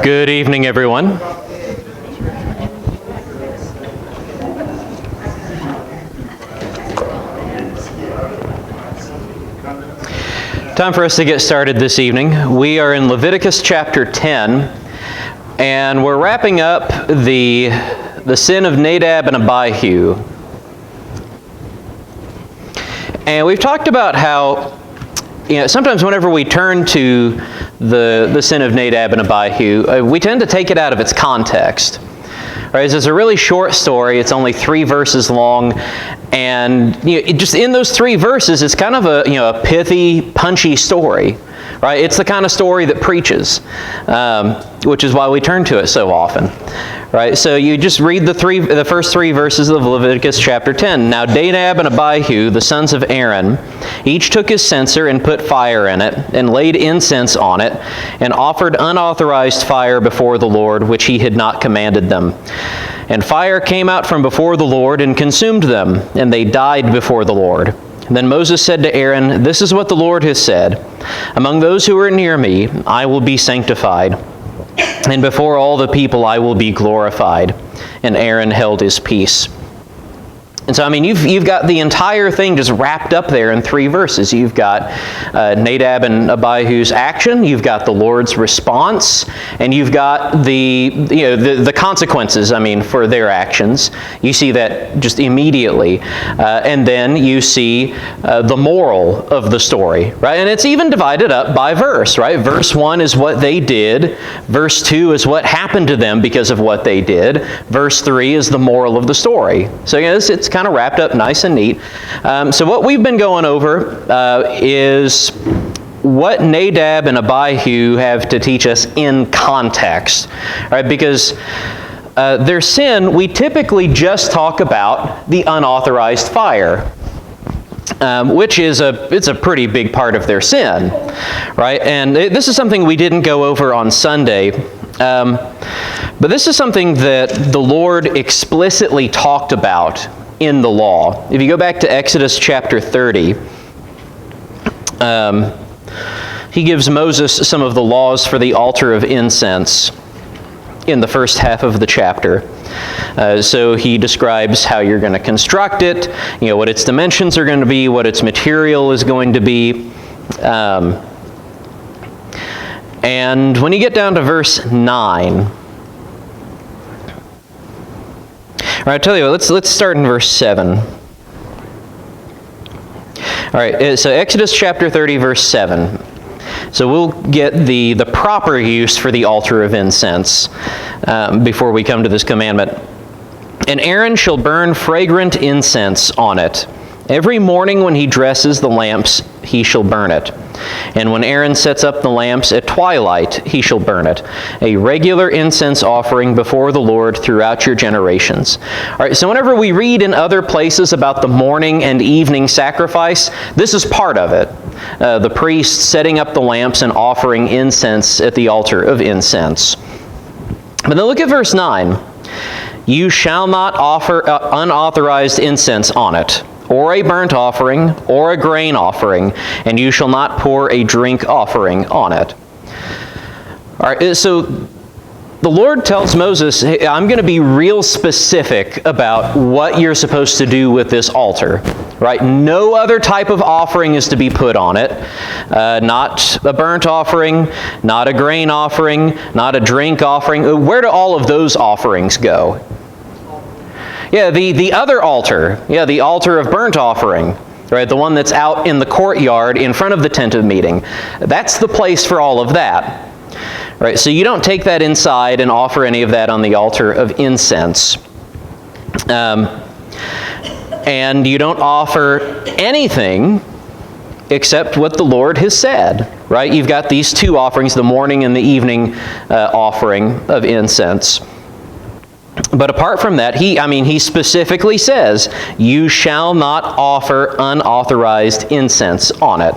Good evening, everyone. Time for us to get started this evening. We are in Leviticus chapter 10, and we're wrapping up the sin of Nadab and Abihu. And we've talked about how, sometimes whenever we turn to the sin of Nadab and Abihu, we tend to take it out of its context. Right? It's a really short story. It's only 3 verses long, and just in those 3 verses, it's kind of a pithy, punchy story. Right? It's the kind of story that preaches, which is why we turn to it so often. Right? So you just read the first 3 verses of Leviticus chapter 10. Now Nadab and Abihu, the sons of Aaron, each took his censer and put fire in it, and laid incense on it, and offered unauthorized fire before the Lord, which he had not commanded them. And fire came out from before the Lord and consumed them, and they died before the Lord. Then Moses said to Aaron, "This is what the Lord has said, among those who are near me, I will be sanctified, and before all the people I will be glorified." And Aaron held his peace. And so, you've got the entire thing just wrapped up there in 3 verses. You've got Nadab and Abihu's action, you've got the Lord's response, and you've got the consequences, for their actions. You see that just immediately. And then you see the moral of the story, right? And it's even divided up by verse, right? Verse 1 is what they did. Verse 2 is what happened to them because of what they did. Verse 3 is the moral of the story. So, it's kind of wrapped up nice and neat. So what we've been going over is what Nadab and Abihu have to teach us in context, right? Because their sin, we typically just talk about the unauthorized fire, which is it's a pretty big part of their sin, right? And this is something we didn't go over on Sunday. But this is something that the Lord explicitly talked about in the law. If you go back to Exodus chapter 30, he gives Moses some of the laws for the altar of incense in the first half of the chapter. So he describes how you're going to construct it, what its dimensions are going to be, what its material is going to be. And when you get down to verse 9, all right, I'll tell you what, let's start in verse 7. All right, so Exodus chapter 30, verse 7. So we'll get the proper use for the altar of incense before we come to this commandment. "And Aaron shall burn fragrant incense on it. Every morning when he dresses the lamps, he shall burn it. And when Aaron sets up the lamps at twilight, he shall burn it. A regular incense offering before the Lord throughout your generations." All right, so whenever we read in other places about the morning and evening sacrifice, this is part of it. The priest setting up the lamps and offering incense at the altar of incense. But then look at verse 9. "You shall not offer unauthorized incense on it, or a burnt offering, or a grain offering, and you shall not pour a drink offering on it." All right, so the Lord tells Moses, "Hey, I'm going to be real specific about what you're supposed to do with this altar." Right? No other type of offering is to be put on it. Not a burnt offering, not a grain offering, not a drink offering. Where do all of those offerings go? Yeah, the other altar. Yeah, the altar of burnt offering. Right? The one that's out in the courtyard in front of the tent of meeting. That's the place for all of that. Right? So you don't take that inside and offer any of that on the altar of incense. And you don't offer anything except what the Lord has said. Right? You've got these 2 offerings, the morning and the evening offering of incense. But apart from that, he specifically says, "You shall not offer unauthorized incense on it."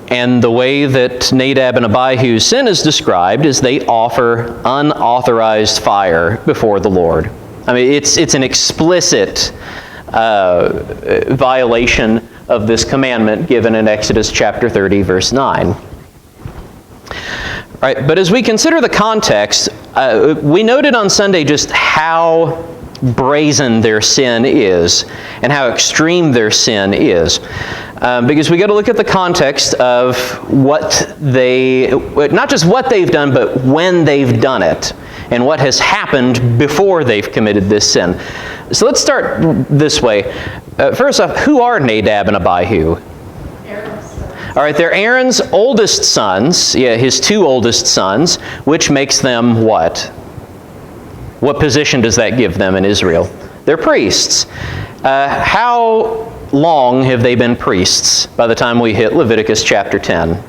And the way that Nadab and Abihu's sin is described is they offer unauthorized fire before the Lord. It's an explicit violation of this commandment given in Exodus chapter 30, verse 9. Right, but as we consider the context, we noted on Sunday just how brazen their sin is and how extreme their sin is. Because we got to look at the context of not just what they've done, but when they've done it and what has happened before they've committed this sin. So let's start this way. First off, who are Nadab and Abihu? All right, they're Aaron's oldest sons, his two oldest sons, which makes them what? What position does that give them in Israel? They're priests. How long have they been priests by the time we hit Leviticus chapter 10?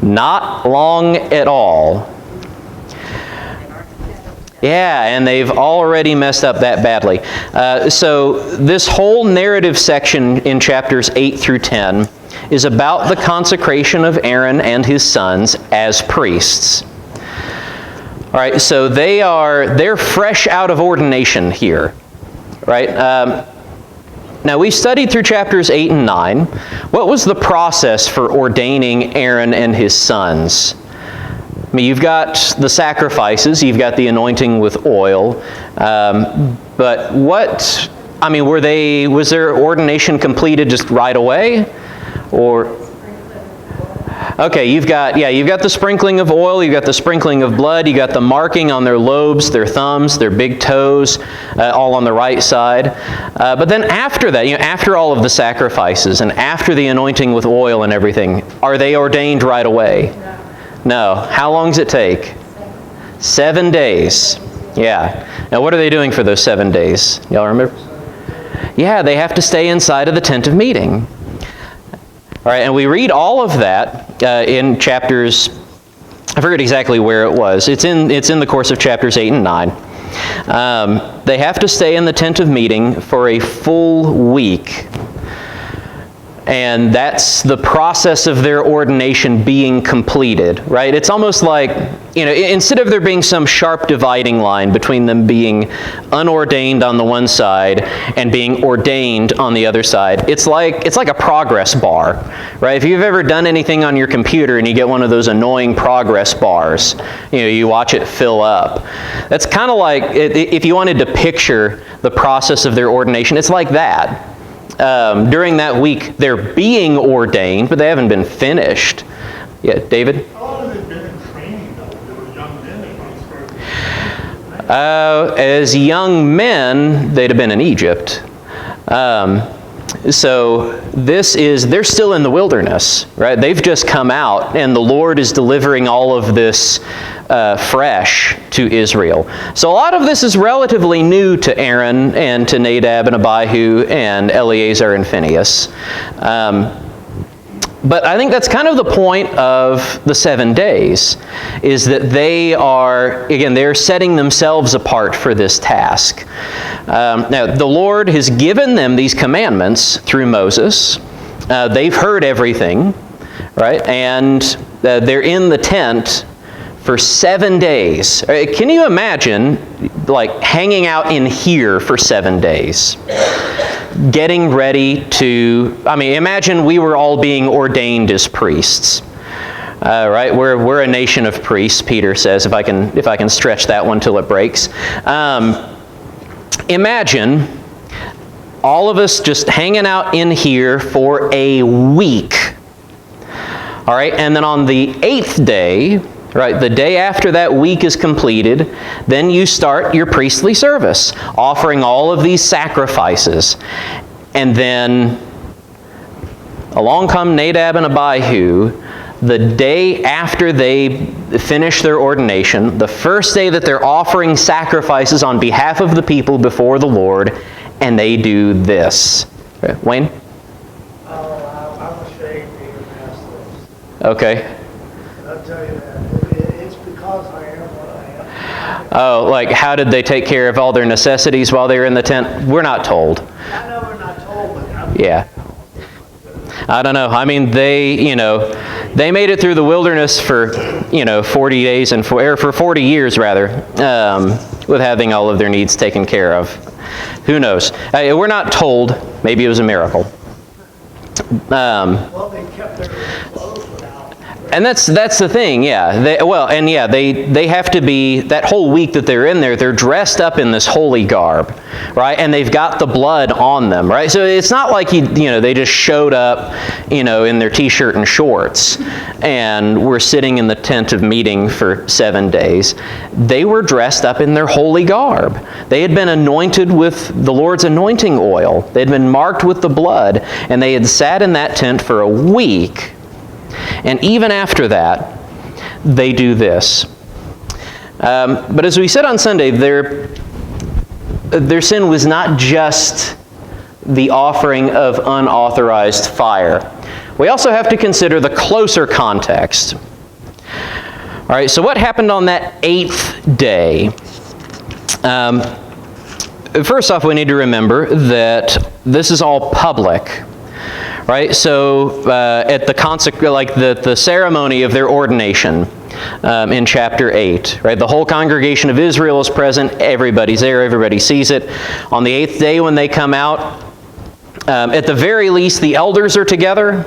Not long at all. Yeah, and they've already messed up that badly. So this whole narrative section in chapters 8 through 10 is about the consecration of Aaron and his sons as priests. All right, so they're fresh out of ordination here, right? Now we studied through chapters 8 and 9. What was the process for ordaining Aaron and his sons? I mean, you've got the sacrifices, you've got the anointing with oil, but was their ordination completed just right away? Or, okay, you've got the sprinkling of oil, you've got the sprinkling of blood, you got the marking on their lobes, their thumbs, their big toes, all on the right side. But then after that, after all of the sacrifices and after the anointing with oil and everything, are they ordained right away? No. How long does it take? 7 days. Yeah. Now what are they doing for those 7 days? Y'all remember? Yeah, they have to stay inside of the tent of meeting. All right, and we read all of that in chapters, I forget exactly where it was. It's in the course of chapters 8 and 9. They have to stay in the tent of meeting for a full week. And that's the process of their ordination being completed, right? It's almost like, instead of there being some sharp dividing line between them being unordained on the one side and being ordained on the other side, it's like a progress bar, right? If you've ever done anything on your computer and you get one of those annoying progress bars, you watch it fill up. That's kind of like, if you wanted to picture the process of their ordination, it's like that. During that week, they're being ordained, but they haven't been finished. Yeah, David? How long have they been in training, though? They were young men when they started. As young men, they'd have been in Egypt. So they're still in the wilderness, right? They've just come out, and the Lord is delivering all of this fresh to Israel. So a lot of this is relatively new to Aaron and to Nadab and Abihu and Eleazar and Phinehas. But I think that's kind of the point of the 7 days, is that they're setting themselves apart for this task. Now, the Lord has given them these commandments through Moses. They've heard everything, right? And they're in the tent for 7 days. Can you imagine, hanging out in here for 7 days? Getting ready to, imagine we were all being ordained as priests. Right? We're a nation of priests, Peter says, if I can stretch that one till it breaks. Imagine all of us just hanging out in here for a week. All right, and then on the 8th day, right, the day after that week is completed, then you start your priestly service, offering all of these sacrifices. And then along come Nadab and Abihu, the day after they finish their ordination, the first day that they're offering sacrifices on behalf of the people before the Lord, and they do this. Okay. Wayne? I'm ashamed to even ask this. Okay. I'll tell you that. It's because I am what I am. Oh, how did they take care of all their necessities while they were in the tent? We're not told. I know we're not told, but Yeah. I don't know. They made it through the wilderness for, 40 days for 40 years rather, with having all of their needs taken care of. Who knows? We're not told. Maybe it was a miracle. well, they kept their clothes without. And that's the thing, yeah. They have to be, that whole week that they're in there, they're dressed up in this holy garb, right? And they've got the blood on them, right? So it's not like they just showed up, in their t-shirt and shorts and were sitting in the tent of meeting for 7 days. They were dressed up in their holy garb. They had been anointed with the Lord's anointing oil. They had been marked with the blood, and they had sat in that tent for a week. And even after that, they do this. But as we said on Sunday, their sin was not just the offering of unauthorized fire. We also have to consider the closer context. All right, so what happened on that 8th day? First off, we need to remember that this is all public. Right, so at the ceremony of their ordination in chapter 8, right, the whole congregation of Israel is present. Everybody's there. Everybody sees it. On the 8th day, when they come out, at the very least, the elders are together.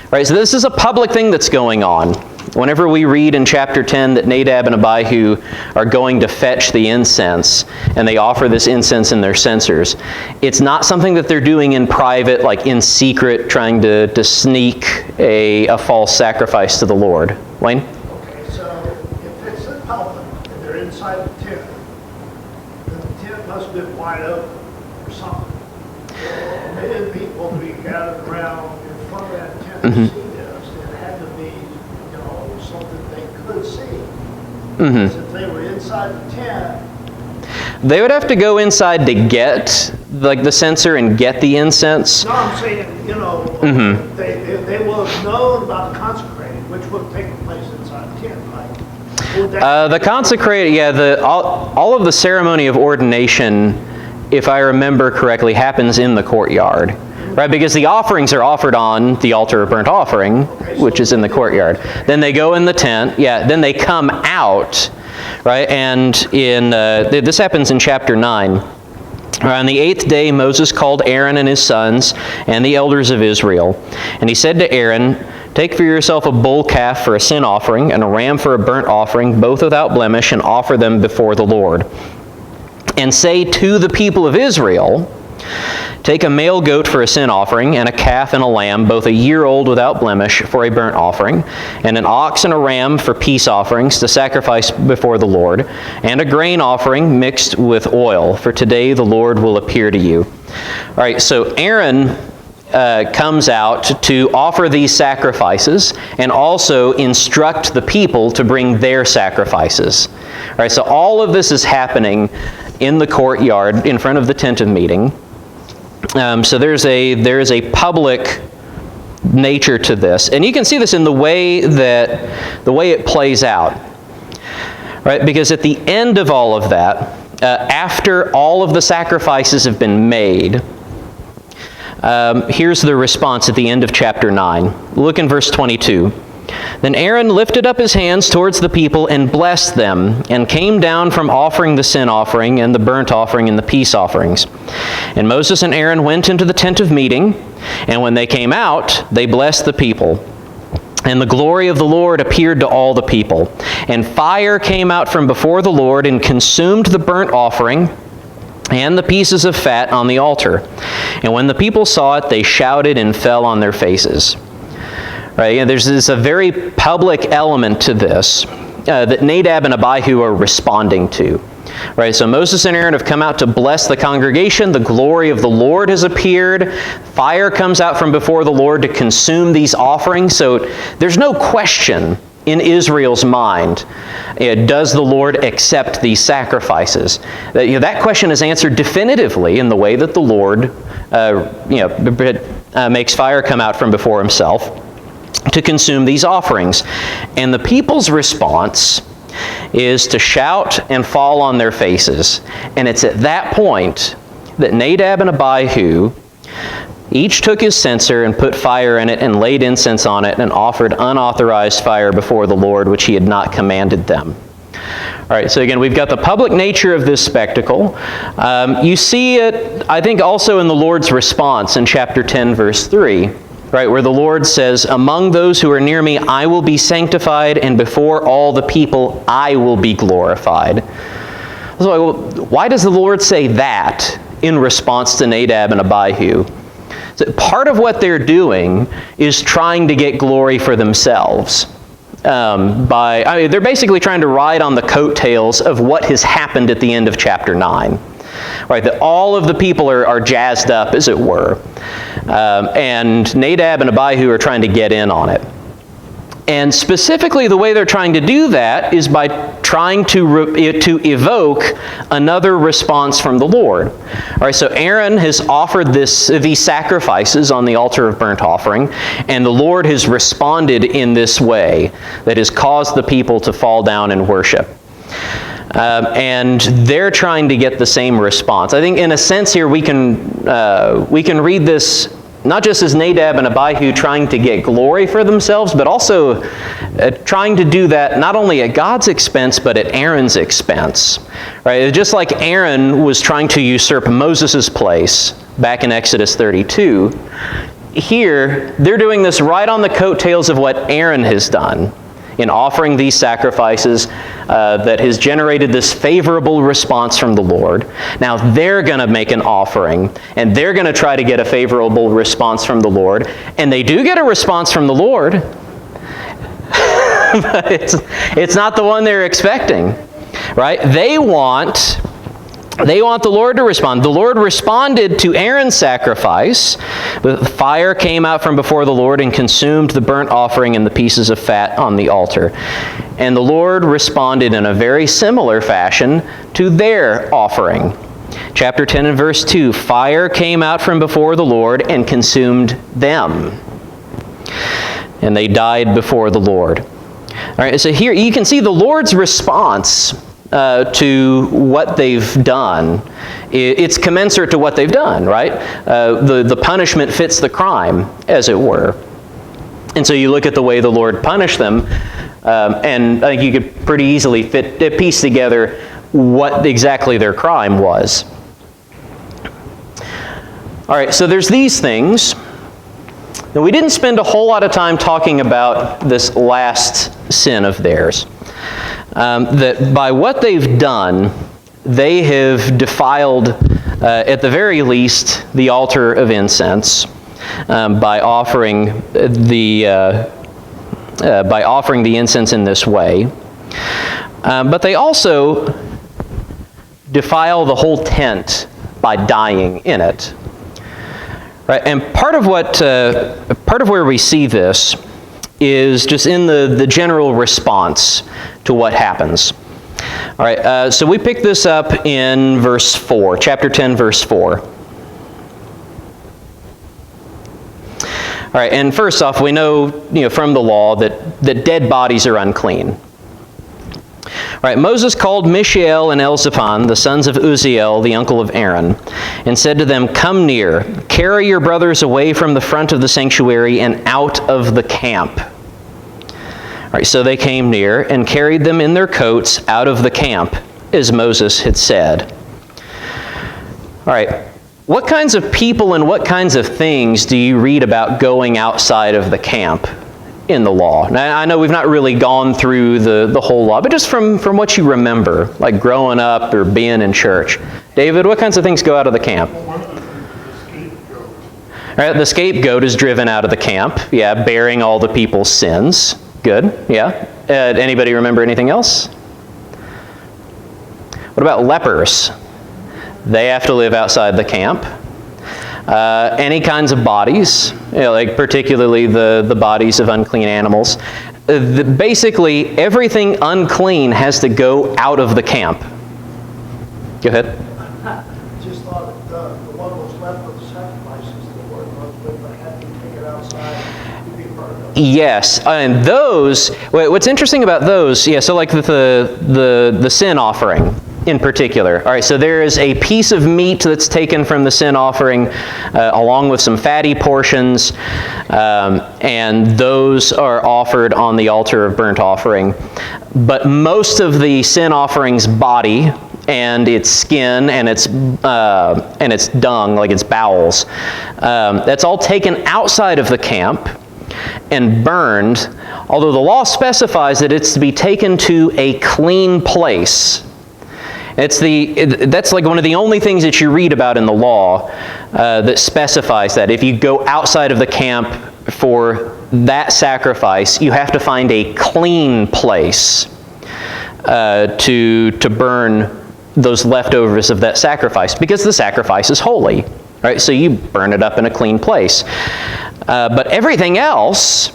Right, so this is a public thing that's going on. Whenever we read in chapter 10 that Nadab and Abihu are going to fetch the incense, and they offer this incense in their censers, it's not something that they're doing in private, like in secret, trying to sneak a false sacrifice to the Lord. Wayne? Okay, so if it's in public and they're inside the tent, then the tent must have been wide open or something. Many people to be gathered around in front of that tent to see this, it had to be, something they could see. Because if they were inside the tent, they would have to go inside to get the censer and get the incense. No, I'm saying, they will have known about the consecrating, which would have taken place inside the tent, right? The consecrated, all of the ceremony of ordination, if I remember correctly, happens in the courtyard. Right, because the offerings are offered on the altar of burnt offering, which is in the courtyard. Then they go in the tent, then they come out, right, and this happens in chapter 9. On the 8th day, Moses called Aaron and his sons and the elders of Israel. And he said to Aaron, "Take for yourself a bull calf for a sin offering and a ram for a burnt offering, both without blemish, and offer them before the Lord. And say to the people of Israel, take a male goat for a sin offering, and a calf and a lamb, both a year old without blemish, for a burnt offering, and an ox and a ram for peace offerings to sacrifice before the Lord, and a grain offering mixed with oil, for today the Lord will appear to you." All right, so Aaron comes out to offer these sacrifices and also instruct the people to bring their sacrifices. All right, so all of this is happening in the courtyard in front of the tent of meeting. So there is a public nature to this, and you can see this in the way it plays out, right? Because at the end of all of that, after all of the sacrifices have been made, here's the response at the end of chapter 9. Look in verse 22. Then Aaron lifted up his hands towards the people and blessed them, and came down from offering the sin offering and the burnt offering and the peace offerings. And Moses and Aaron went into the tent of meeting, and when they came out, they blessed the people. And the glory of the Lord appeared to all the people. And fire came out from before the Lord and consumed the burnt offering and the pieces of fat on the altar. And when the people saw it, they shouted and fell on their faces. Right? There's a very public element to this that Nadab and Abihu are responding to. Right? So Moses and Aaron have come out to bless the congregation. The glory of the Lord has appeared. Fire comes out from before the Lord to consume these offerings. So there's no question in Israel's mind, does the Lord accept these sacrifices? That question is answered definitively in the way that the Lord makes fire come out from before himself to consume these offerings. And the people's response is to shout and fall on their faces. And it's at that point that Nadab and Abihu each took his censer and put fire in it and laid incense on it and offered unauthorized fire before the Lord, which he had not commanded them. All right, so again, we've got the public nature of this spectacle. You see it, I think, also in the Lord's response in chapter 10, verse 3. right, where the Lord says, "Among those who are near me, I will be sanctified, and before all the people, I will be glorified." So, why does the Lord say that in response to Nadab and Abihu? So part of what they're doing is trying to get glory for themselves. They're basically trying to ride on the coattails of what has happened at the end of chapter 9. Right, that all of the people are jazzed up, as it were. And Nadab and Abihu are trying to get in on it. And specifically, the way they're trying to do that is by trying to evoke another response from the Lord. All right, so Aaron has offered these sacrifices on the altar of burnt offering, and the Lord has responded in this way that has caused the people to fall down and worship. And they're trying to get the same response. I think, in a sense, here we can read this not just as Nadab and Abihu trying to get glory for themselves, but also trying to do that not only at God's expense, but at Aaron's expense. Right? Just like Aaron was trying to usurp Moses' place back in Exodus 32, here they're doing this right on the coattails of what Aaron has done in offering these sacrifices that has generated this favorable response from the Lord. Now they're going to make an offering, and they're going to try to get a favorable response from the Lord, and they do get a response from the Lord, but it's not the one they're expecting, right? They want the Lord to respond. The Lord responded to Aaron's sacrifice. The fire came out from before the Lord and consumed the burnt offering and the pieces of fat on the altar. And the Lord responded in a very similar fashion to their offering. Chapter 10 and verse 2, "Fire came out from before the Lord and consumed them, and they died before the Lord." All right, so here you can see the Lord's response to what they've done. It's commensurate to what they've done, right? The punishment fits the crime, as it were. And so you look at the way the Lord punished them, and I think you could pretty easily piece together what exactly their crime was. All right, so there's these things. Now, we didn't spend a whole lot of time talking about this last sin of theirs. That by what they've done, they have defiled, at the very least, the altar of incense by offering the incense in this way. But they also defile the whole tent by dying in it. Right, and part of where we see this is just in the general response to what happens. All right, so we pick this up in verse 4, chapter 10, verse 4. All right, and first off, we know from the law that dead bodies are unclean. All right, Moses called Mishael and Elzaphan, the sons of Uzziel, the uncle of Aaron, and said to them, "Come near, carry your brothers away from the front of the sanctuary and out of the camp." All right, so they came near and carried them in their coats out of the camp, as Moses had said. All right, what kinds of people and what kinds of things do you read about going outside of the camp in the law? Now, I know we've not really gone through the whole law, but just from what you remember, like growing up or being in church. David, what kinds of things go out of the camp? Well, one of the things is the scapegoat. All right, the scapegoat is driven out of the camp, yeah, bearing all the people's sins. Good, yeah. Anybody remember anything else? What about lepers? They have to live outside the camp. Any kinds of bodies, like particularly the bodies of unclean animals. Basically, everything unclean has to go out of the camp. Go ahead. Just thought the one was left with the sacrifices, the Lord was with, but had to take it outside to be part of it. Yes, and those, what's interesting about those, yeah, so like the sin offering in particular. All right, so there is a piece of meat that's taken from the sin offering along with some fatty portions, and those are offered on the altar of burnt offering. But most of the sin offering's body and its skin and its dung, like its bowels. That's all taken outside of the camp and burned, although the law specifies that it's to be taken to a clean place. That's like one of the only things that you read about in the law that specifies that. If you go outside of the camp for that sacrifice, you have to find a clean place to burn those leftovers of that sacrifice, because the sacrifice is holy, right? So you burn it up in a clean place. But everything else,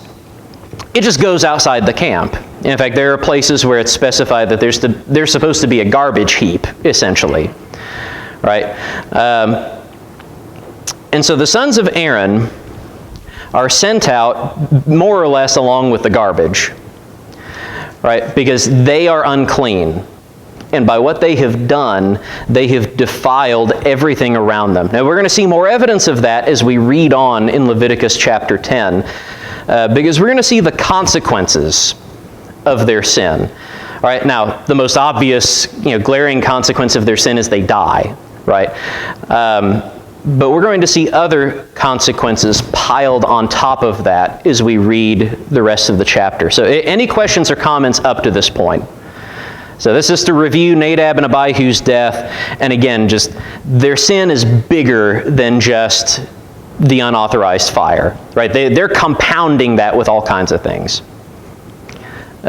it just goes outside the camp. In fact, there are places where it's specified that there's supposed to be a garbage heap, essentially, right? And so the sons of Aaron are sent out more or less along with the garbage, right? Because they are unclean. And by what they have done, they have defiled everything around them. Now, we're going to see more evidence of that as we read on in Leviticus chapter 10, because we're going to see the consequences of their sin. All right, now, the most obvious, glaring consequence of their sin is they die, right? But we're going to see other consequences piled on top of that as we read the rest of the chapter. So any questions or comments up to this point? So this is to review Nadab and Abihu's death. And again, just their sin is bigger than just the unauthorized fire, right? They're compounding that with all kinds of things.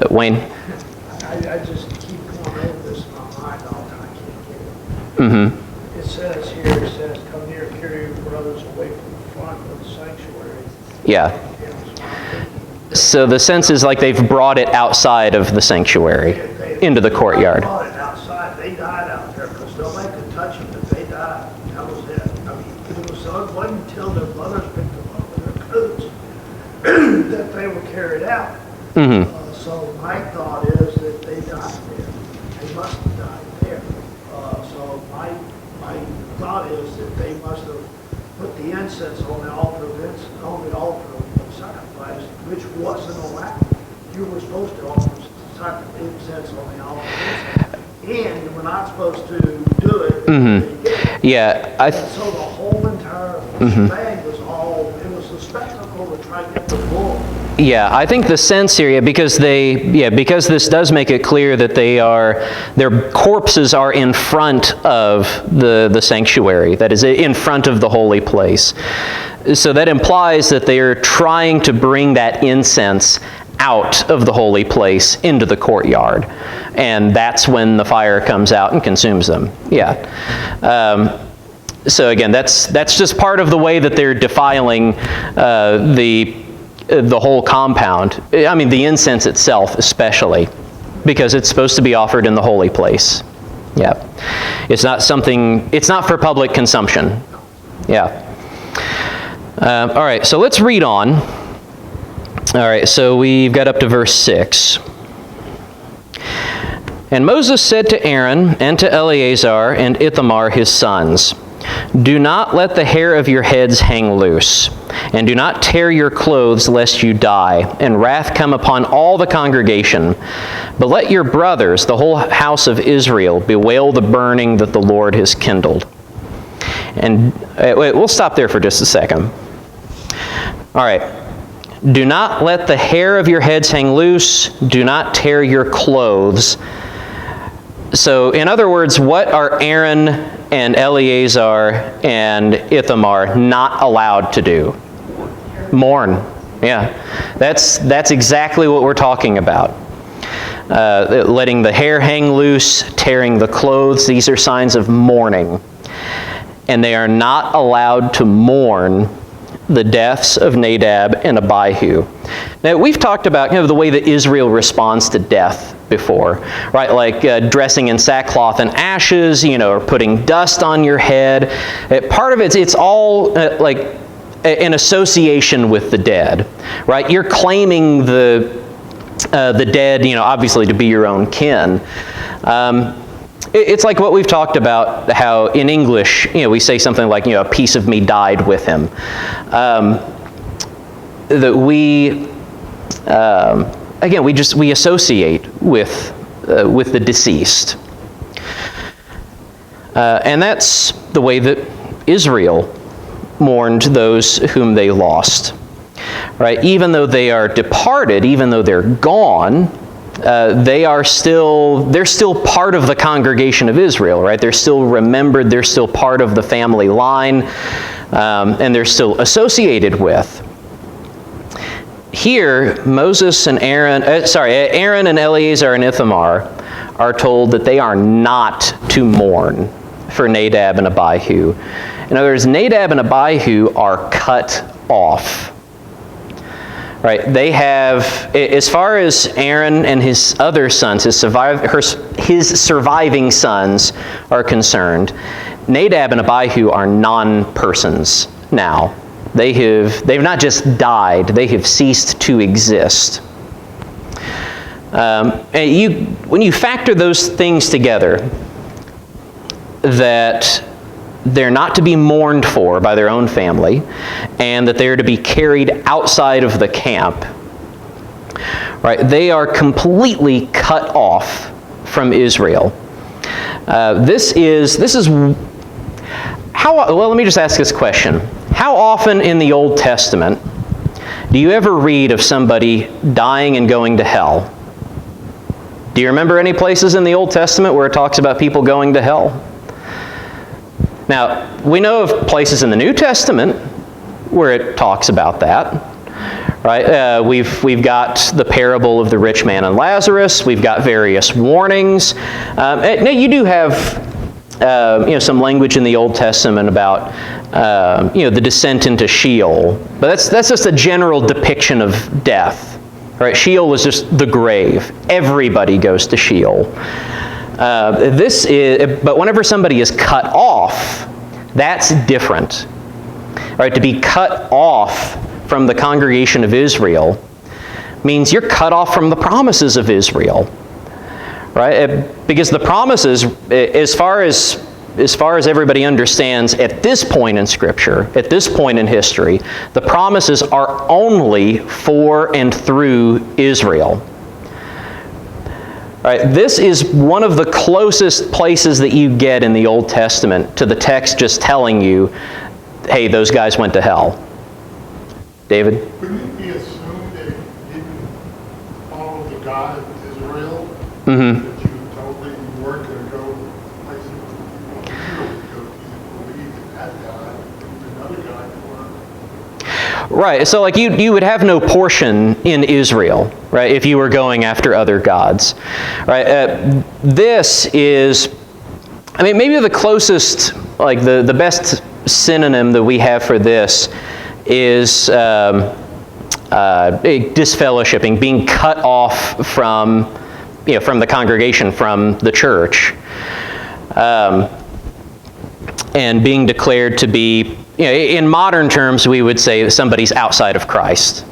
Wayne? I just keep going over this in my mind all the time. I can't get it. Mm-hmm. It says here, come near, carry your brothers away from the front of the sanctuary. Yeah. So the sense is like they've brought it outside of the sanctuary, into the courtyard. They brought it outside. They died out there because nobody could touch them if they died. That was it. I mean, it wasn't until their brothers picked them up with their coats that they were carried out. Mm-hmm. So my thought is that they died there. They must have died there. So my thought is that they must have put the incense on the altar of sacrifice, which wasn't allowed. You were supposed to offer incense on the altar, and you were not supposed to do it. Mm-hmm. Yeah. So the whole entire thing was it was a spectacle to try to get the bull. Yeah, I think the sense here, because this does make it clear that their corpses are in front of the sanctuary, that is, in front of the holy place. So that implies that they are trying to bring that incense out of the holy place into the courtyard. And that's when the fire comes out and consumes them. Yeah. So again, that's just part of the way that they're defiling the whole compound. I mean, the incense itself especially, because it's supposed to be offered in the holy place. Yeah. It's not for public consumption. Yeah. All right, so let's read on. All right, so we've got up to verse 6. And Moses said to Aaron and to Eleazar and Ithamar his sons, "Do not let the hair of your heads hang loose, and do not tear your clothes lest you die, and wrath come upon all the congregation. But let your brothers, the whole house of Israel, bewail the burning that the Lord has kindled." And we'll stop there for just a second. All right. Do not let the hair of your heads hang loose. Do not tear your clothes. So, in other words, what are Aaron and Eleazar and Ithamar not allowed to do? Mourn. Yeah. That's exactly what we're talking about. Letting the hair hang loose, tearing the clothes, these are signs of mourning. And they are not allowed to mourn the deaths of Nadab and Abihu. Now, we've talked about the way that Israel responds to death before, right? Like dressing in sackcloth and ashes, or putting dust on your head. Part of it's all like an association with the dead, right? You're claiming the dead, obviously to be your own kin. It's like what we've talked about, how in English, we say something like, a piece of me died with him. That we, again, we associate with the deceased. And that's the way that Israel mourned those whom they lost. Right? Even though they are departed, even though they're gone, they're still part of the congregation of Israel, right? They're still remembered, they're still part of the family line, and they're still associated with. Here, Moses and Aaron and Eleazar and Ithamar are told that they are not to mourn for Nadab and Abihu. In other words, Nadab and Abihu are cut off. Right? They have, as far as Aaron and his other sons, his surviving sons are concerned, Nadab and Abihu are non-persons now. They've not just died, they have ceased to exist. When you factor those things together, that they're not to be mourned for by their own family, and that they're to be carried outside of the camp, right? They are completely cut off from Israel. This is how. Well, let me just ask this question: how often in the Old Testament do you ever read of somebody dying and going to hell? Do you remember any places in the Old Testament where it talks about people going to hell? Now, we know of places in the New Testament where it talks about that, right? We've got the parable of the rich man and Lazarus. We've got various warnings. Now, you do have some language in the Old Testament about the descent into Sheol, but that's just a general depiction of death, right? Sheol was just the grave. Everybody goes to Sheol. But whenever somebody is cut off, that's different. Right? To be cut off from the congregation of Israel means you're cut off from the promises of Israel. Right? Because the promises, as far as everybody understands at this point in Scripture, at this point in history, the promises are only for and through Israel. Right, this is one of the closest places that you get in the Old Testament to the text just telling you, hey, those guys went to hell. David? Couldn't it be assumed that if you didn't follow the God of Israel, Mm-hmm. that you told them you weren't going to go places you would go to? You believe in that God, and another God you weren't. Right, so like you would have no portion in Israel, right, if you were going after other gods. Right, this is, maybe the closest, like the best synonym that we have for this is disfellowshipping, being cut off from the congregation, from the church, and being declared to be, in modern terms, we would say that somebody's outside of Christ,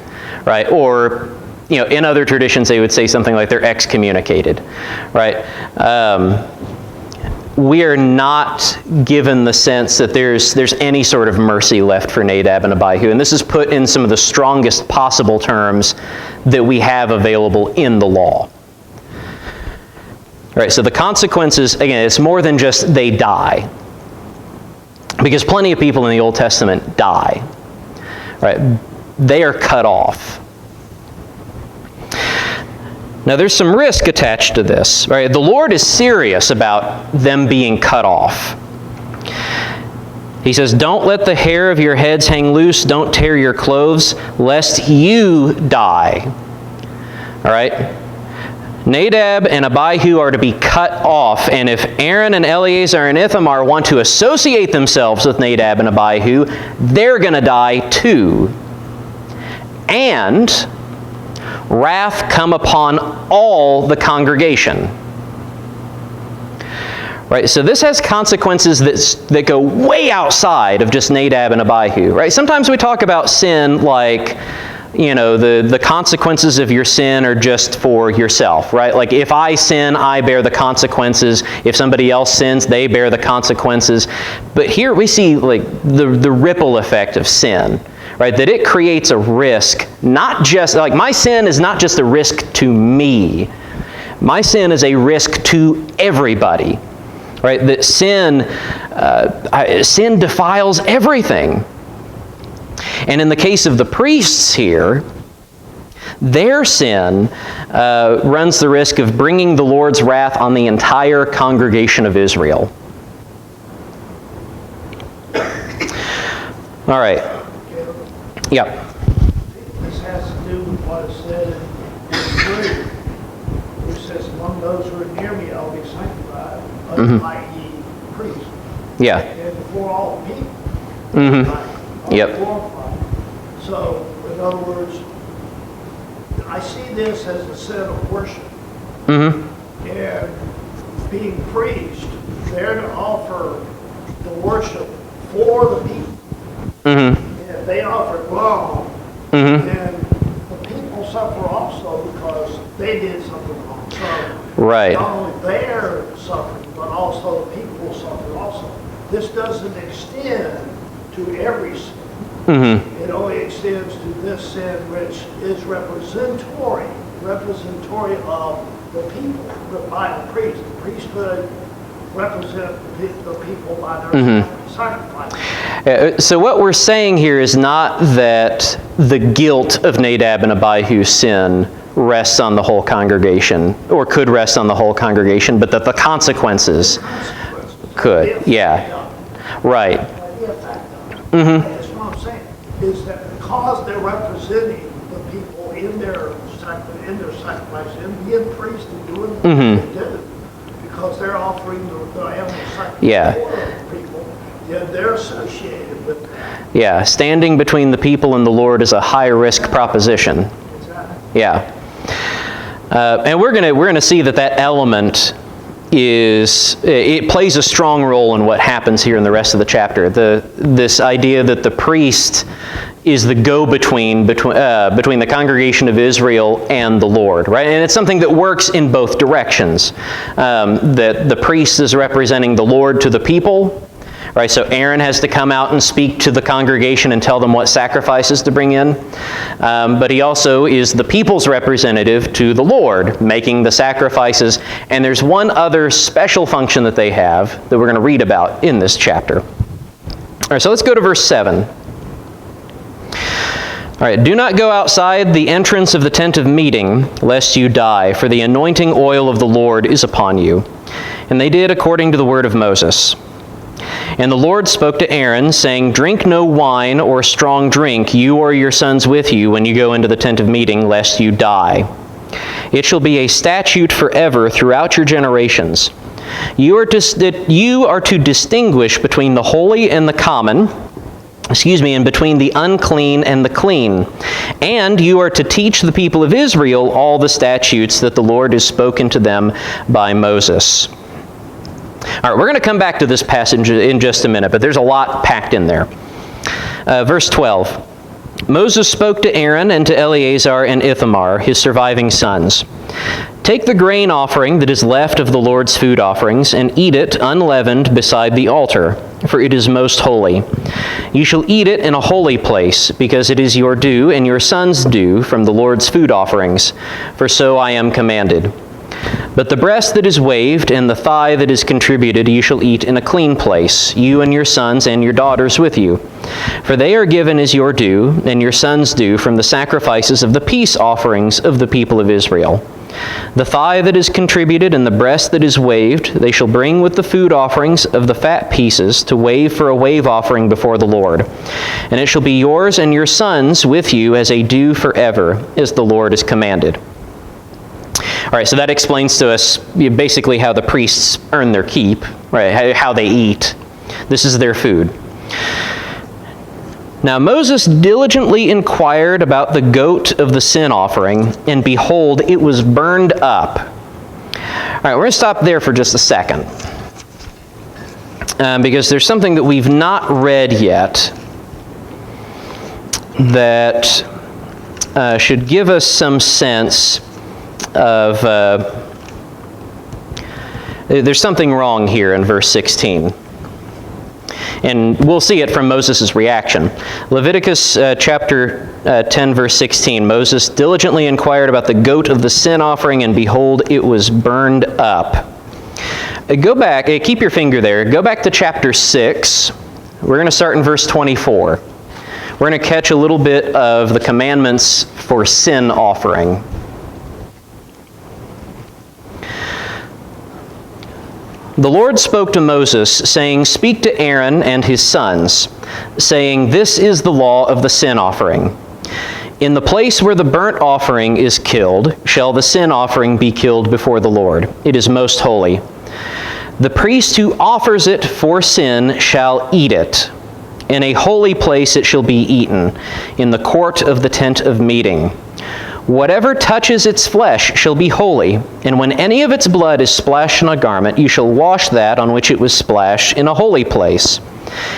right? Or, in other traditions, they would say something like they're excommunicated, right? We are not given the sense that there's any sort of mercy left for Nadab and Abihu, and this is put in some of the strongest possible terms that we have available in the law. Right, so the consequences, again, it's more than just they die. Because plenty of people in the Old Testament die. Right? They are cut off. Now there's some risk attached to this. Right? The Lord is serious about them being cut off. He says, don't let the hair of your heads hang loose, don't tear your clothes, lest you die. All right? Nadab and Abihu are to be cut off, and if Aaron and Eleazar and Ithamar want to associate themselves with Nadab and Abihu, they're going to die too. And wrath come upon all the congregation. Right, so this has consequences that go way outside of just Nadab and Abihu. Right? Sometimes we talk about sin like, the consequences of your sin are just for yourself, right? Like if I sin, I bear the consequences. If somebody else sins, they bear the consequences. But here we see like the ripple effect of sin, right? That it creates a risk, not just, like my sin is not just a risk to me. My sin is a risk to everybody. right? That sin defiles everything. And in the case of the priests here, their sin runs the risk of bringing the Lord's wrath on the entire congregation of Israel. All right. Yep. This has to do with what is said in 3, which says, among those who are near me, I'll be sanctified, i.e. priest. Yeah. And before all the people, Mm-hmm. I'll Yep. glorified. So, in other words, I see this as a sin of worship. Mm-hmm. And being priest, they're to offer the worship for the people. Mm-hmm. And if they offer it wrong, Mm-hmm. then the people suffer also because they did something wrong. So Right. not only they're suffering, but also the people will suffer also. This doesn't extend to every sin. Mm-hmm. It only extends to this sin which is representatory of the people by the priest. The priesthood represent the people by their sacrifice. So what we're saying here is not that the guilt of Nadab and Abihu's sin rests on the whole congregation, or could rest on the whole congregation, but that the consequences could. Yeah. Right. Mm-hmm. That's what I'm saying, is that because they're representing the people in their sacrifice, and being priests and doing what they do, because they're offering the animal sacrifice for the people, yeah, they're associated with that. Yeah, standing between the people and the Lord is a high-risk proposition. Exactly. Yeah. And we're gonna see that element it plays a strong role in what happens here in the rest of the chapter. This idea that the priest is the go-between between the congregation of Israel and the Lord, right? And it's something that works in both directions. That the priest is representing the Lord to the people, right? So Aaron has to come out and speak to the congregation and tell them what sacrifices to bring in. But he also is the people's representative to the Lord, making the sacrifices. And there's one other special function that they have that we're going to read about in this chapter. All right, so let's go to verse 7. All right, do not go outside the entrance of the tent of meeting, lest you die, for the anointing oil of the Lord is upon you. And they did according to the word of Moses. And the Lord spoke to Aaron, saying, drink no wine or strong drink, you or your sons with you, when you go into the tent of meeting, lest you die. It shall be a statute forever throughout your generations. You are to distinguish between the holy and the common, and between the unclean and the clean. And you are to teach the people of Israel all the statutes that the Lord has spoken to them by Moses. All right, we're going to come back to this passage in just a minute, but there's a lot packed in there. Verse 12. Moses spoke to Aaron and to Eleazar and Ithamar, his surviving sons. Take the grain offering that is left of the Lord's food offerings, and eat it unleavened beside the altar, for it is most holy. You shall eat it in a holy place, because it is your due and your sons' due from the Lord's food offerings, for so I am commanded. But the breast that is waved and the thigh that is contributed you shall eat in a clean place, you and your sons and your daughters with you. For they are given as your due, and your sons' due from the sacrifices of the peace offerings of the people of Israel. The thigh that is contributed and the breast that is waved they shall bring with the food offerings of the fat pieces to wave for a wave offering before the Lord. And it shall be yours and your sons with you as a due forever, as the Lord has commanded. All right, so that explains to us basically how the priests earn their keep, right? How they eat. This is their food. Now Moses diligently inquired about the goat of the sin offering, and behold, it was burned up. All right, we're going to stop there for just a second, because there's something that we've not read yet that should give us some sense of there's something wrong here in verse 16. And we'll see it from Moses' reaction. Leviticus chapter 10, verse 16. Moses diligently inquired about the goat of the sin offering, and behold, it was burned up. All Go back, keep your finger there. Go back to chapter 6. We're going to start in verse 24. We're going to catch a little bit of the commandments for sin offering. The Lord spoke to Moses, saying, "Speak to Aaron and his sons, saying, This is the law of the sin offering. In the place where the burnt offering is killed, shall the sin offering be killed before the Lord. It is most holy. The priest who offers it for sin shall eat it. In a holy place it shall be eaten, in the court of the tent of meeting. Whatever touches its flesh shall be holy, and when any of its blood is splashed on a garment, you shall wash that on which it was splashed in a holy place.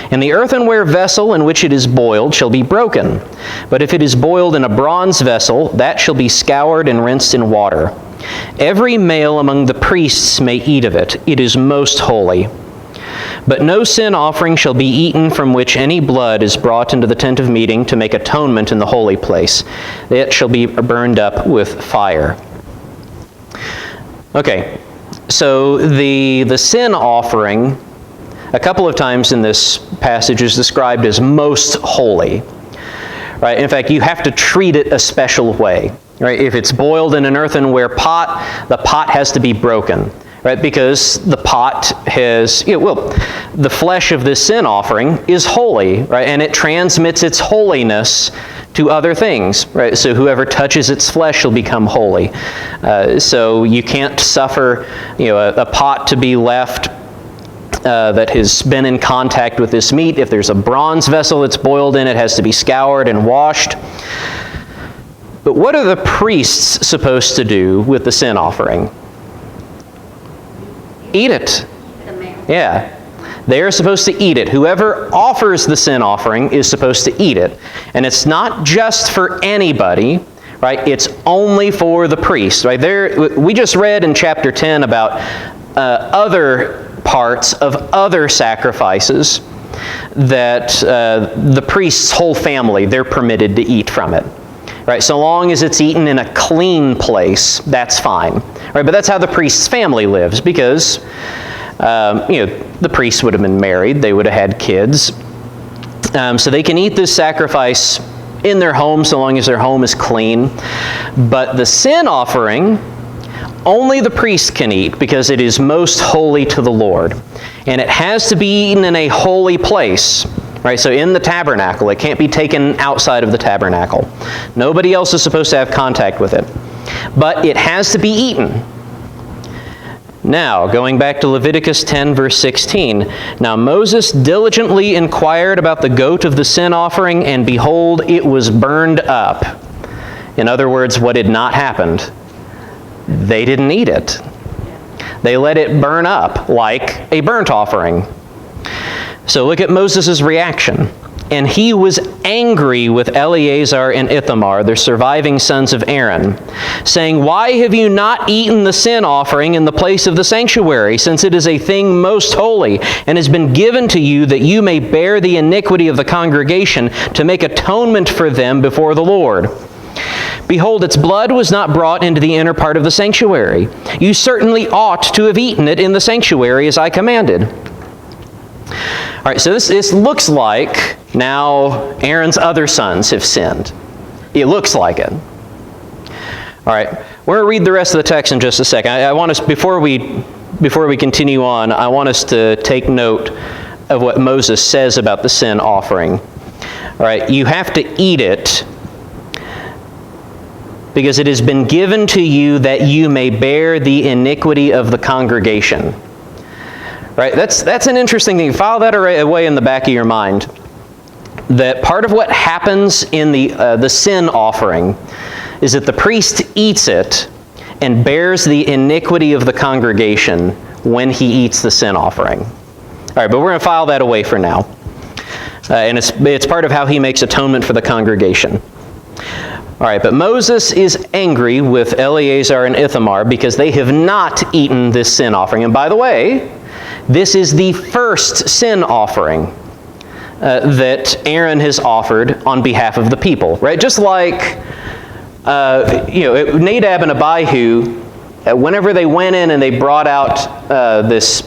And the earthenware vessel in which it is boiled shall be broken. But if it is boiled in a bronze vessel, that shall be scoured and rinsed in water. Every male among the priests may eat of it. It is most holy. But no sin offering shall be eaten from which any blood is brought into the tent of meeting to make atonement in the holy place. It shall be burned up with fire." Okay, so the sin offering, a couple of times in this passage, is described as most holy. Right? In fact, you have to treat it a special way. Right? If it's boiled in an earthenware pot, the pot has to be broken. Right? Because the pot has, the flesh of this sin offering is holy, right? And it transmits its holiness to other things, right? So whoever touches its flesh shall become holy. So you can't suffer, a pot to be left that has been in contact with this meat. If there's a bronze vessel that's boiled in, it has to be scoured and washed. But what are the priests supposed to do with the sin offering? Eat it. Yeah. They're supposed to eat it. Whoever offers the sin offering is supposed to eat it. And it's not just for anybody, right? It's only for the priest, right? We just read in chapter 10 about other parts of other sacrifices that the priest's whole family, they're permitted to eat from it. Right? So long as it's eaten in a clean place, that's fine. Right? But that's how the priest's family lives, because the priests would have been married, they would have had kids. So they can eat this sacrifice in their home so long as their home is clean. But the sin offering, only the priest can eat, because it is most holy to the Lord. And it has to be eaten in a holy place. Right, so in the tabernacle. It can't be taken outside of the tabernacle. Nobody else is supposed to have contact with it. But it has to be eaten. Now, going back to Leviticus 10, verse 16. "Now Moses diligently inquired about the goat of the sin offering, and behold, it was burned up." In other words, what had not happened? They didn't eat it. They let it burn up like a burnt offering. So look at Moses' reaction. "And he was angry with Eleazar and Ithamar, the surviving sons of Aaron, saying, Why have you not eaten the sin offering in the place of the sanctuary, since it is a thing most holy, and has been given to you that you may bear the iniquity of the congregation to make atonement for them before the Lord? Behold, its blood was not brought into the inner part of the sanctuary. You certainly ought to have eaten it in the sanctuary as I commanded." All right, so this looks like now Aaron's other sons have sinned. It looks like it. All right, we're going to read the rest of the text in just a second. I want us, before we continue on, I want us to take note of what Moses says about the sin offering. All right, you have to eat it because it has been given to you that you may bear the iniquity of the congregation. Right? That's an interesting thing. File that away in the back of your mind. That part of what happens in the sin offering is that the priest eats it and bears the iniquity of the congregation when he eats the sin offering. All right, but we're going to file that away for now. And it's part of how he makes atonement for the congregation. All right, but Moses is angry with Eleazar and Ithamar because they have not eaten this sin offering. And by the way, this is the first sin offering that Aaron has offered on behalf of the people, right? Just like, Nadab and Abihu whenever they went in and they brought out this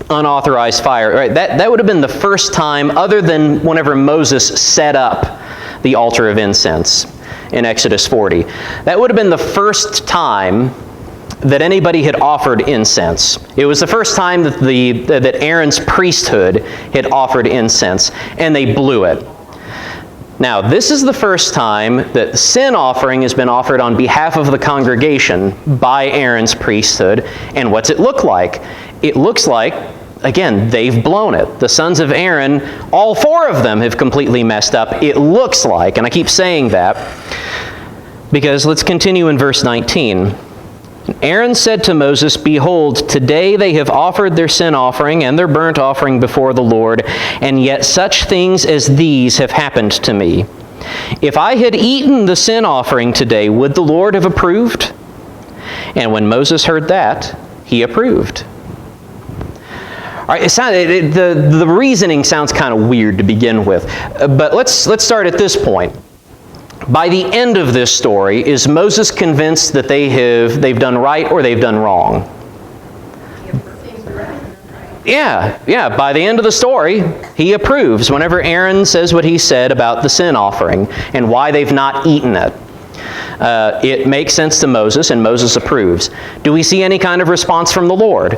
unauthorized fire, right, that would have been the first time, other than whenever Moses set up the altar of incense in Exodus 40. That would have been the first time that anybody had offered incense. It was the first time that that Aaron's priesthood had offered incense, and they blew it. Now, this is the first time that the sin offering has been offered on behalf of the congregation by Aaron's priesthood. And what's it look like? It looks like, again, they've blown it. The sons of Aaron, all four of them have completely messed up. It looks like, and I keep saying that because let's continue in verse 19. Aaron said to Moses, "Behold, today they have offered their sin offering and their burnt offering before the Lord, and yet such things as these have happened to me. If I had eaten the sin offering today, would the Lord have approved?" And when Moses heard that, he approved. All right, the reasoning sounds kind of weird to begin with, but let's start at this point. By the end of this story, is Moses convinced that they've done right or they've done wrong? Yeah. By the end of the story, he approves whenever Aaron says what he said about the sin offering and why they've not eaten it. It makes sense to Moses, and Moses approves. Do we see any kind of response from the Lord?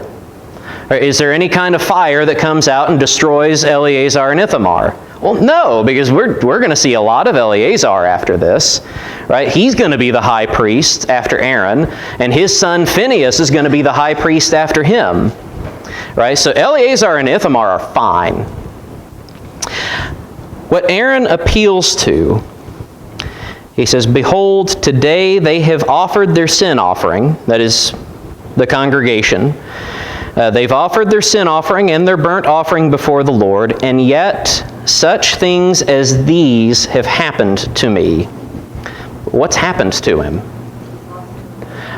Or is there any kind of fire that comes out and destroys Eleazar and Ithamar? Well, no, because we're going to see a lot of Eleazar after this, right? He's going to be the high priest after Aaron, and his son Phinehas is going to be the high priest after him, right? So Eleazar and Ithamar are fine. What Aaron appeals to, he says, "Behold, today they have offered their sin offering," that is the congregation. They've offered their sin offering and their burnt offering before the Lord, and yet such things as these have happened to me. What's happened to him?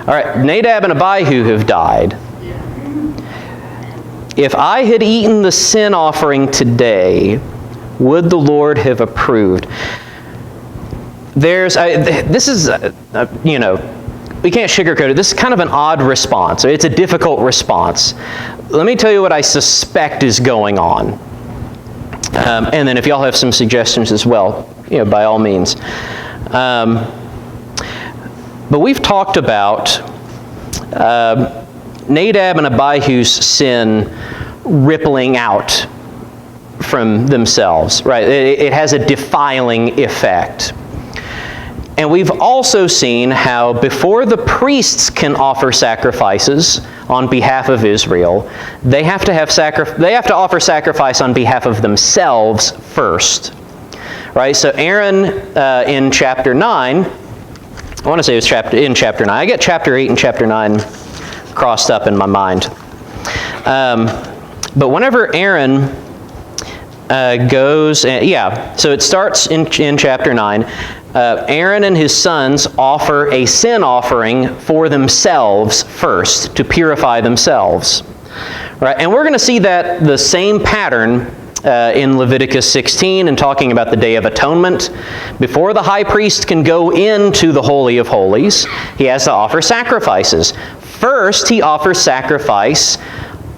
All right, Nadab and Abihu have died. If I had eaten the sin offering today, would the Lord have approved? We can't sugarcoat it. This is kind of an odd response. It's a difficult response. Let me tell you what I suspect is going on. And then if y'all have some suggestions as well, by all means. But we've talked about Nadab and Abihu's sin rippling out from themselves, right? It has a defiling effect. And we've also seen how before the priests can offer sacrifices on behalf of Israel, they have to offer sacrifice on behalf of themselves first. Right? So Aaron in chapter 9, I want to say it was in chapter 9. I get chapter 8 and chapter 9 crossed up in my mind. But whenever Aaron goes, so it starts in chapter 9. Aaron and his sons offer a sin offering for themselves first to purify themselves. Right? And we're going to see that the same pattern in Leviticus 16 and talking about the Day of Atonement. Before the high priest can go into the Holy of Holies, he has to offer sacrifices. First, he offers sacrifice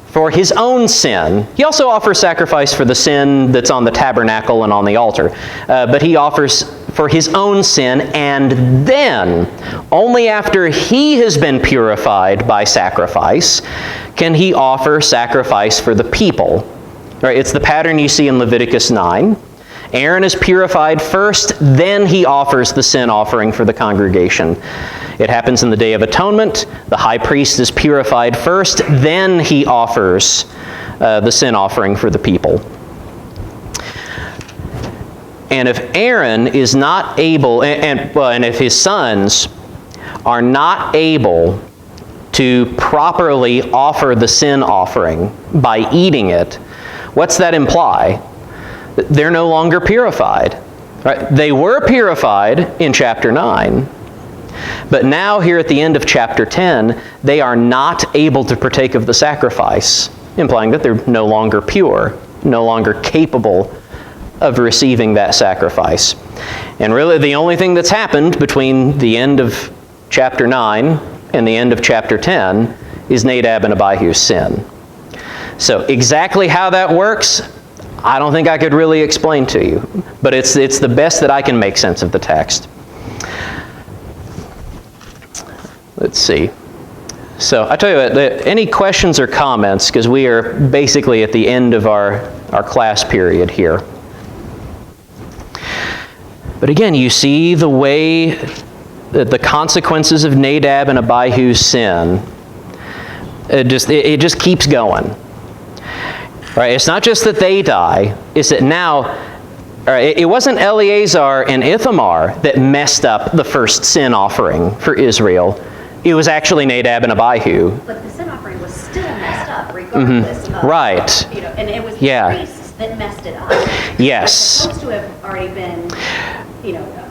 for his own sin. He also offers sacrifice for the sin that's on the tabernacle and on the altar. But he offers for his own sin, and then, only after he has been purified by sacrifice, can he offer sacrifice for the people. Right? It's the pattern you see in Leviticus 9. Aaron is purified first, then he offers the sin offering for the congregation. It happens in the Day of Atonement. The high priest is purified first, then he offers the sin offering for the people. And if Aaron is not able, and if his sons are not able to properly offer the sin offering by eating it, what's that imply? They're no longer purified. Right? They were purified in chapter 9, but now here at the end of chapter 10, they are not able to partake of the sacrifice, implying that they're no longer pure, no longer capable of receiving that sacrifice. And really the only thing that's happened between the end of chapter 9 in the end of chapter 10 is Nadab and Abihu's sin. So exactly how that works, I don't think I could really explain to you, but it's the best that I can make sense of the text. Let's see. So I tell you what, any questions or comments, because we are basically at the end of our class period here. But again, you see the way that the consequences of Nadab and Abihu's sin, it just keeps going. Right? It's not just that they die, it's that now, it wasn't Eleazar and Ithamar that messed up the first sin offering for Israel. It was actually Nadab and Abihu. But the sin offering was still messed up, regardless of, right. And it was the priests that messed it up. Yes. It was supposed to have already been,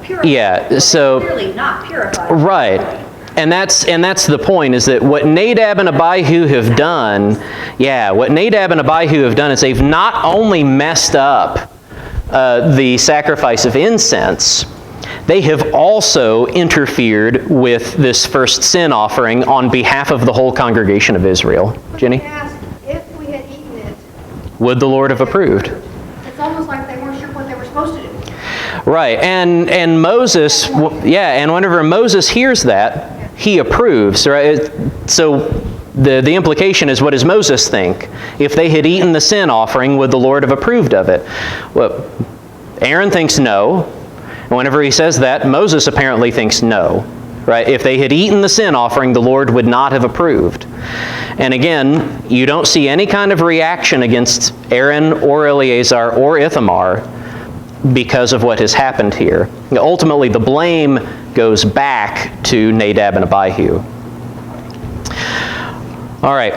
purified. Yeah. So clearly not purified. Right. And that's the point, is that what Nadab and Abihu have done, is they've not only messed up the sacrifice of incense, they have also interfered with this first sin offering on behalf of the whole congregation of Israel. Jenny? If we had eaten it, would the Lord have approved? it's almost like they weren't sure what they were supposed to do. Right, and Moses, and whenever Moses hears that, he approves, right? So the implication is, what does Moses think? If they had eaten the sin offering, would the Lord have approved of it? Well, Aaron thinks no, and whenever he says that, Moses apparently thinks no, right? If they had eaten the sin offering, the Lord would not have approved. And again, you don't see any kind of reaction against Aaron or Eleazar or Ithamar because of what has happened here. Ultimately, the blame goes back to Nadab and Abihu. All right.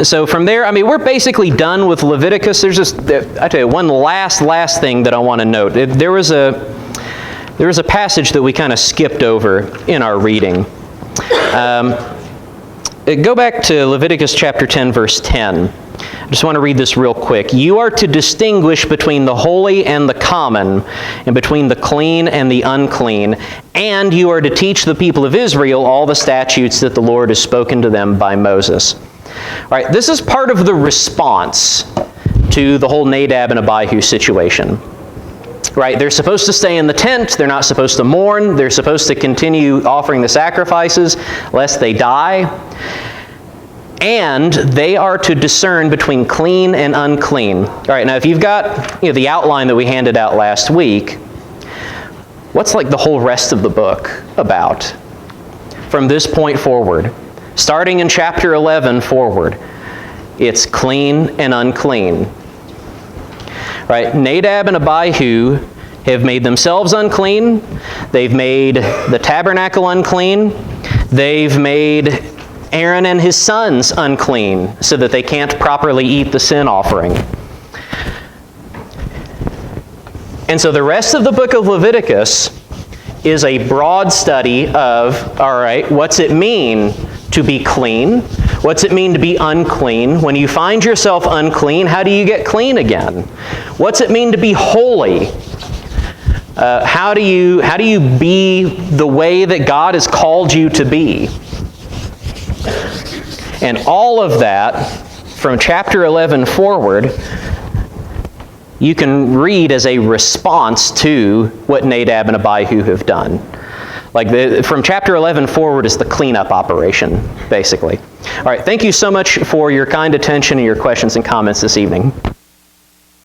So from there, we're basically done with Leviticus. There's just, I tell you, one last thing that I want to note. There was a passage that we kind of skipped over in our reading. Go back to Leviticus chapter 10, verse 10. I just want to read this real quick. You are to distinguish between the holy and the common, and between the clean and the unclean, and you are to teach the people of Israel all the statutes that the Lord has spoken to them by Moses. All right, this is part of the response to the whole Nadab and Abihu situation. Right, they're supposed to stay in the tent, they're not supposed to mourn, they're supposed to continue offering the sacrifices lest they die. And they are to discern between clean and unclean. All right, now if you've got the outline that we handed out last week, what's like the whole rest of the book about from this point forward? Starting in chapter 11 forward, it's clean and unclean. Right, Nadab and Abihu have made themselves unclean. They've made the tabernacle unclean. They've made Aaron and his sons unclean so that they can't properly eat the sin offering. And so the rest of the book of Leviticus is a broad study of, all right, what's it mean to be clean? What's it mean to be unclean? When you find yourself unclean, how do you get clean again? What's it mean to be holy? How do you be the way that God has called you to be? And all of that, from chapter 11 forward, you can read as a response to what Nadab and Abihu have done. From chapter 11 forward is the cleanup operation, basically. All right, thank you so much for your kind attention and your questions and comments this evening.